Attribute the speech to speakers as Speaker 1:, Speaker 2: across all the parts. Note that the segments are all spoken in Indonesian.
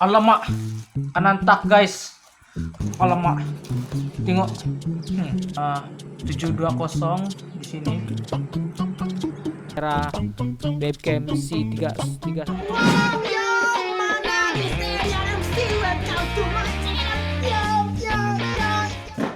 Speaker 1: Alamak, anantak guys. Alamak, tengok. 720 di sini.
Speaker 2: Era webcam C3.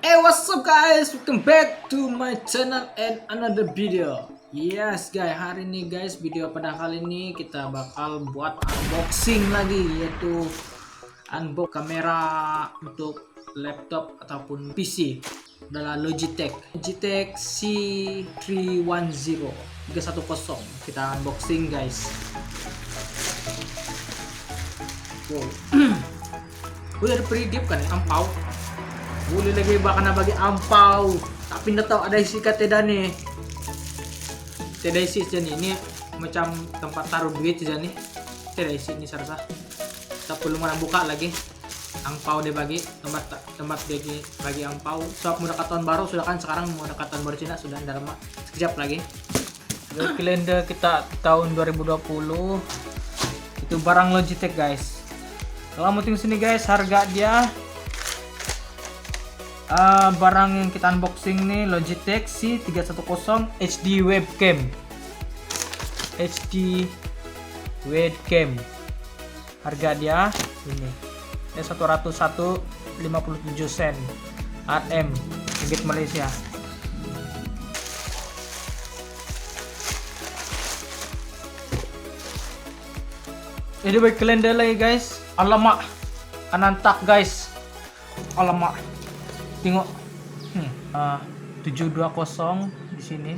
Speaker 1: Hey, what's up guys? Welcome back to my channel and another video. Yes guys, hari ini guys, video pada kali ini kita bakal buat unboxing lagi, yaitu unbox kamera untuk laptop ataupun PC adalah Logitech C310 kita unboxing guys. Wow. Udah ada predip kan ampau. Boleh lagi bakal bagi ampau, tapi nggak tahu ada isi kateda nih. Tidak isi aja nih, ini macam tempat taruh duit aja nih. Tidak isi ini serasa. Kita perlu mana buka lagi. Ampau dia bagi tempat bagi ampau. Soal mau dekat tahun baru sudah kan, sekarang mau dekat tahun baru Cina sudah dalam sekejap lagi. Dari kalender kita tahun 2020 itu barang Logitech guys. Kalau mau tengok sini guys, harga dia barang yang kita unboxing nih Logitech C310 HD webcam. Harga dia ini. 101.57 sen RM ringgit Malaysia. Jadi baik kalender lagi guys. Alamak, anantak guys. Alamak. Tengok 720 di sini.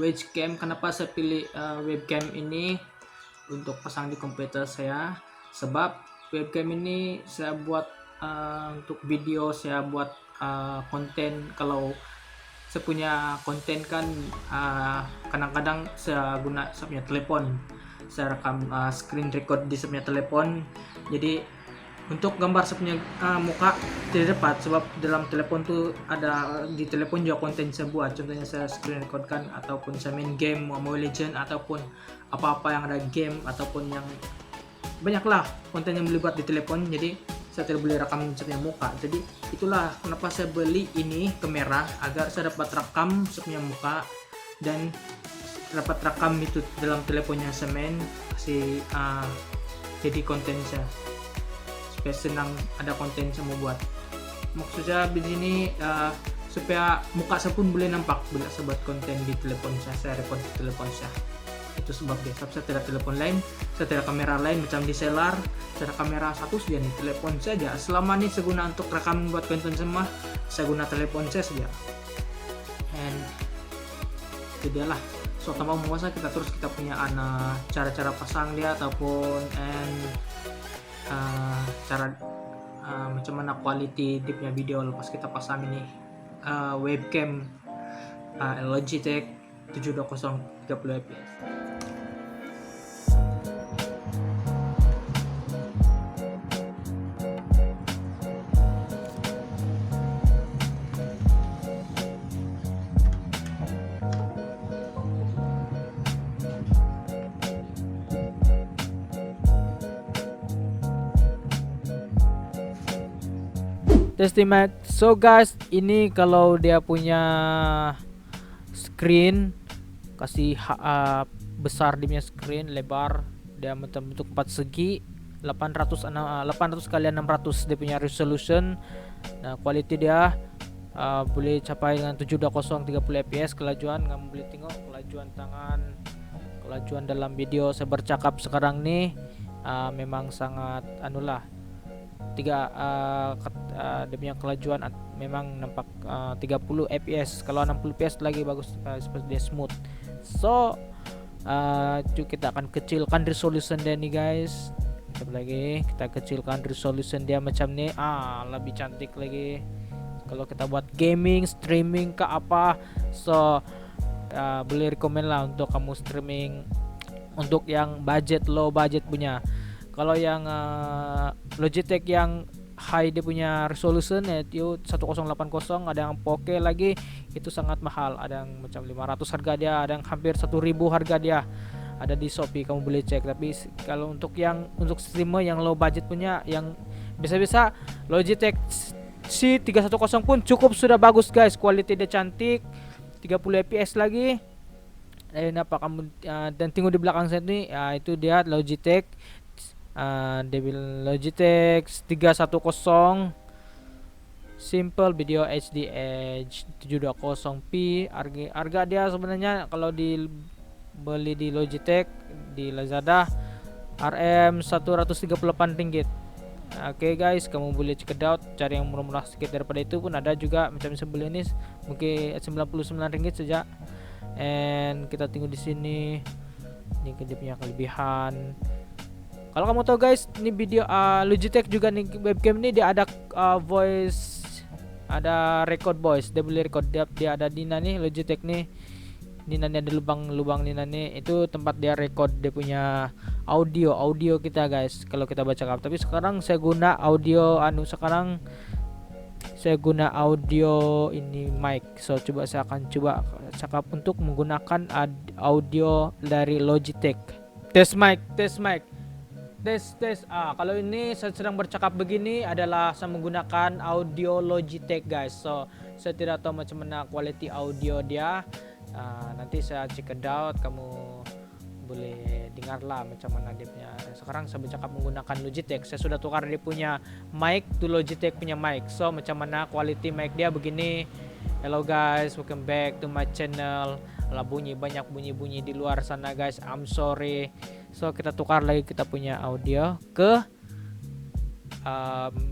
Speaker 1: Webcam, kenapa saya pilih webcam ini untuk pasang di komputer saya? Sebab webcam ini saya buat untuk video, saya buat konten. Kalau saya punya konten kan kadang-kadang saya guna saya punya telepon, saya rekam screen record di saya punya telepon. Jadi untuk gambar saya punya muka tidak dapat, sebab dalam telepon tuh ada, di telepon juga konten saya buat. Contohnya saya screen record kan, ataupun saya main game Mobile Legend, ataupun apa-apa yang ada game, ataupun yang banyaklah konten yang boleh buat di telepon. Jadi saya tidak boleh rekam saya punya muka. Jadi itulah kenapa saya beli ini kamera, agar saya dapat rekam saya punya muka dan dapat rekam itu dalam teleponnya saya main, kasih jadi konten saya supaya senang, ada konten saya mau buat. Maksudnya begini, supaya muka saya pun boleh nampak bila saya buat konten di telepon saya record di telepon saya. Itu sebab dia, saya tidak telepon lain, saya tidak kamera lain macam DSLR, saya ada kamera satu saja nih, telepon saja. Selama ini saya guna untuk rekam buat konten semua, saya guna telepon saya saja. And jadilah so tambah menguasai kita terus kita punya cara-cara pasang dia, ataupun cara macam mana quality dia punya video lepas kita pasang ini webcam Logitech 720 30 fps.
Speaker 2: Estimate. So guys, ini kalau dia punya screen kasih besar, dia punya screen lebar, dia bentuk 4 segi, 800 kali 600 dia punya resolution. Nah, quality dia boleh capai dengan 720 30 fps kelajuan. Kamu boleh tengok kelajuan tangan, kelajuan dalam video saya bercakap sekarang nih memang sangat dia punya kelajuan memang nampak 30 fps. Kalau 60 fps lagi bagus, seperti dia smooth. So kita akan kecilkan resolution dia nih guys. Kita kecilkan resolution dia macam nih, lebih cantik lagi kalau kita buat gaming, streaming ke apa. So boleh rekomend lah untuk kamu streaming untuk yang low budget punya. Kalau yang Logitech yang high dia punya resolution yaitu 1080, ada yang 4K lagi, itu sangat mahal. Ada yang macam 500 harga dia, ada yang hampir 1000 harga dia. ada di Shopee, kamu boleh cek. Tapi kalau untuk streamer yang low budget punya, yang biasa-biasa, Logitech C310 pun cukup sudah bagus guys, quality dia cantik, 30 fps lagi. Apa kamu dan tunggu di belakang saya ini, itu dia Logitech, Logitech 310 Simple Video HD Edge 720p. Harga dia sebenarnya kalau beli di Logitech di Lazada Rp138. Oke guys, kamu boleh check it out, cari yang murah-murah sedikit daripada itu pun ada juga, macam sebelah ini mungkin Rp99 saja. And kita tunggu di sini. Ini dia punya kelebihan. Kalau kamu tahu guys, ini video Logitech juga nih, webcam ini dia ada voice, ada record voice, dia boleh record, dia ada Nina nih, Logitech nih. Nina nih ada lubang Nina nih, itu tempat dia record dia punya audio kita guys kalau kita baca cakap. Tapi sekarang saya guna audio ini mic. So saya akan coba cakap untuk menggunakan audio dari Logitech. Test mic. Kalau ini saya sedang bercakap begini adalah saya menggunakan audio Logitech guys. So saya tidak tahu macam mana quality audio dia. Nanti saya check it out, kamu boleh dengarlah macam mana dia punya. Sekarang saya bercakap menggunakan Logitech. Saya sudah tukar dia punya mic to Logitech punya mic. So macam mana quality mic dia begini. Hello guys, welcome back to my channel. Banyak bunyi di luar sana guys, I'm sorry. So kita tukar lagi kita punya audio ke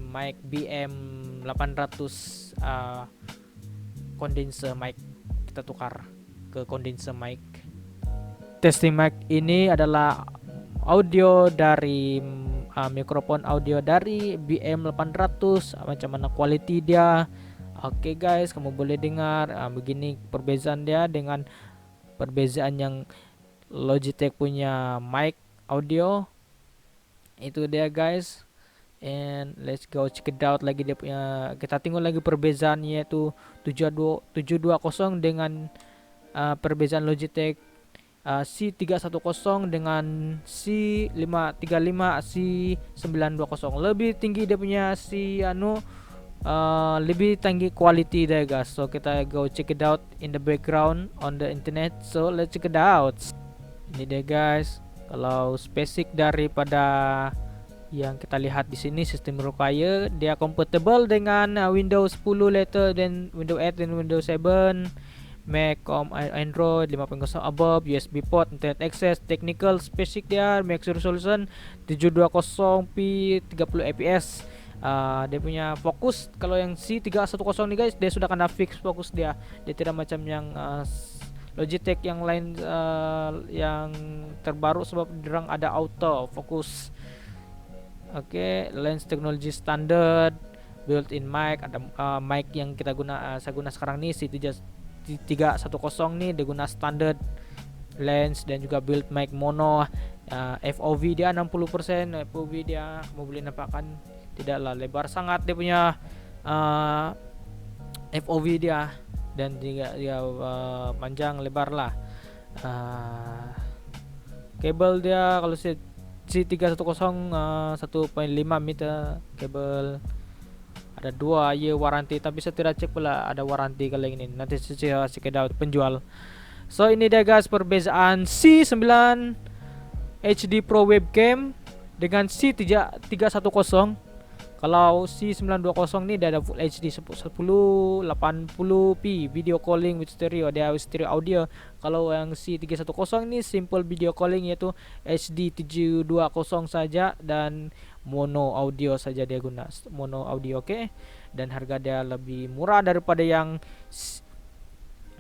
Speaker 2: mic BM800 condenser mic. Kita tukar ke condenser mic. Testing mic ini adalah audio dari mikrofon audio dari BM800. Macam mana quality dia. Oke guys, kamu boleh dengar begini perbezaan dia dengan perbezaan yang Logitech punya mic audio. Itu dia guys. And let's go check it out lagi dia punya. Kita tengok lagi perbezaannya itu 720 dengan perbezaan Logitech C310 dengan C535 C920. Lebih tinggi dia punya lebih tinggi quality dia guys. So kita go check it out in the background on the internet. So let's check it out. Ini dia guys. Kalau spesifik daripada yang kita lihat di sini, sistem require dia compatible dengan Windows 10 later dan Windows 8 dan Windows 7, Mac, Android 5.0 above, USB port, internet access, technical spesifik dia max resolution 720p 30 fps. Dia punya fokus, kalau yang C310 nih guys, dia sudah kena fix fokus dia tidak macam yang Logitech yang lain yang terbaru, sebab dirang ada auto fokus. Oke, lens technology standard, built-in mic, ada mic yang saya guna sekarang nih C310 nih, dia guna standard lens dan juga build mic mono. FOV dia 60%, FOV dia kamu boleh nampakkan tidaklah lebar sangat dia punya FOV dia, dan juga dia panjang lebar lah. Kabel dia kalau C310 1.5 meter kabel, ada 2 year warranty, tapi saya tidak cek pula ada warranty kali ini, nanti saya cek out penjual. So ini dia guys perbezaan C9 HD Pro webcam dengan C310. Kalau C920 ini dia ada Full HD 1080p video calling with stereo, dia stereo audio. Kalau yang C310 ini simple video calling, yaitu HD 720 saja dan mono audio saja dia guna, mono audio. Oke. Dan harga dia lebih murah daripada yang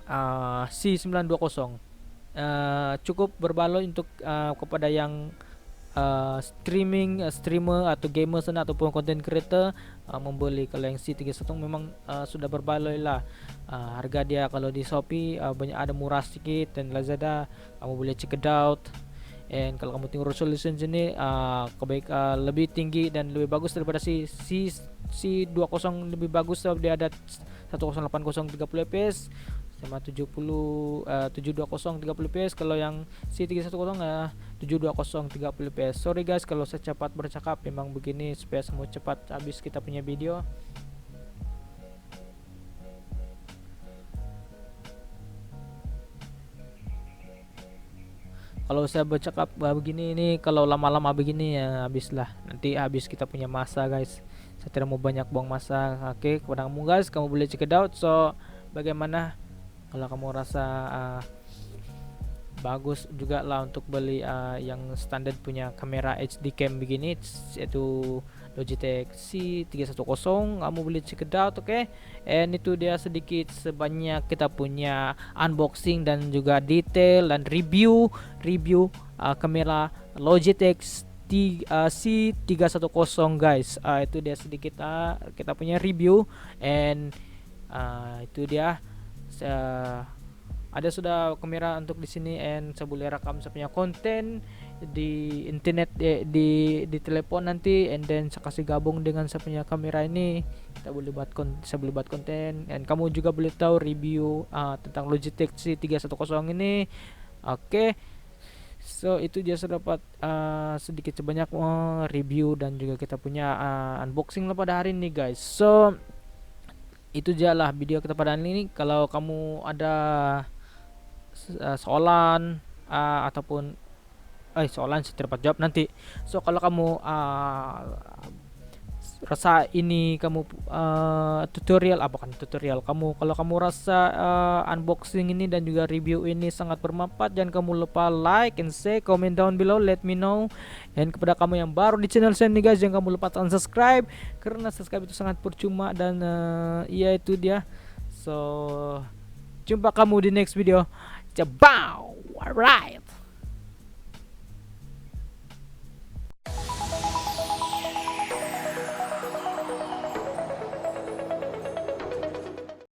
Speaker 2: C920. Cukup berbaloi untuk kepada yang streamer atau gamer sana ataupun content creator membeli. Kalau yang C310 memang sudah berbaloi lah. Harga dia kalau di Shopee banyak ada murah sedikit, dan Lazada kamu boleh check it out. And kalau kamu tengok resolution sini lebih tinggi dan lebih bagus daripada C20, lebih bagus sebab dia ada 1080 30 fps. sama 720 30 fps. Kalau yang C310 720 30 fps. Sorry guys kalau saya cepat bercakap, memang begini supaya semua cepat habis kita punya video. Kalau saya bercakap begini ini, kalau lama-lama begini ya habislah, nanti habis kita punya masa guys. Saya tidak mau banyak buang masa. Oke, kepada kamu guys, kamu boleh check it out. So bagaimana kalau kamu rasa bagus juga lah untuk beli yang standar punya kamera HD cam begini, yaitu Logitech C310. Kamu boleh check it out, oke? And itu dia sedikit sebanyak kita punya unboxing dan juga detail dan review kamera Logitech C310 guys. Itu dia sedikit kita punya review, and itu dia ada sudah kamera untuk di sini, and saya boleh rekam saya punya konten di internet, di telepon nanti, and then saya kasih gabung dengan saya punya kamera ini, kita boleh buat saya boleh buat konten, and kamu juga boleh tahu review tentang Logitech C310 ini. Oke. So itu dia sudah dapat sedikit sebanyak review dan juga kita punya unboxing lah pada hari ini guys. So itu aja lah video kita pada hari ini. Kalau kamu ada soalan ataupun soalan saya tidak dapat jawab nanti. So kalau kamu rasa ini kamu tutorial bukan tutorial, kalau kamu rasa unboxing ini dan juga review ini sangat bermanfaat, jangan kamu lupa like and say, comment down below, let me know. Dan kepada kamu yang baru di channel saya nih guys, jangan kamu lupa subscribe, karena subscribe itu sangat percuma. Dan iya itu dia. So jumpa kamu di next video. Ciao. Alright.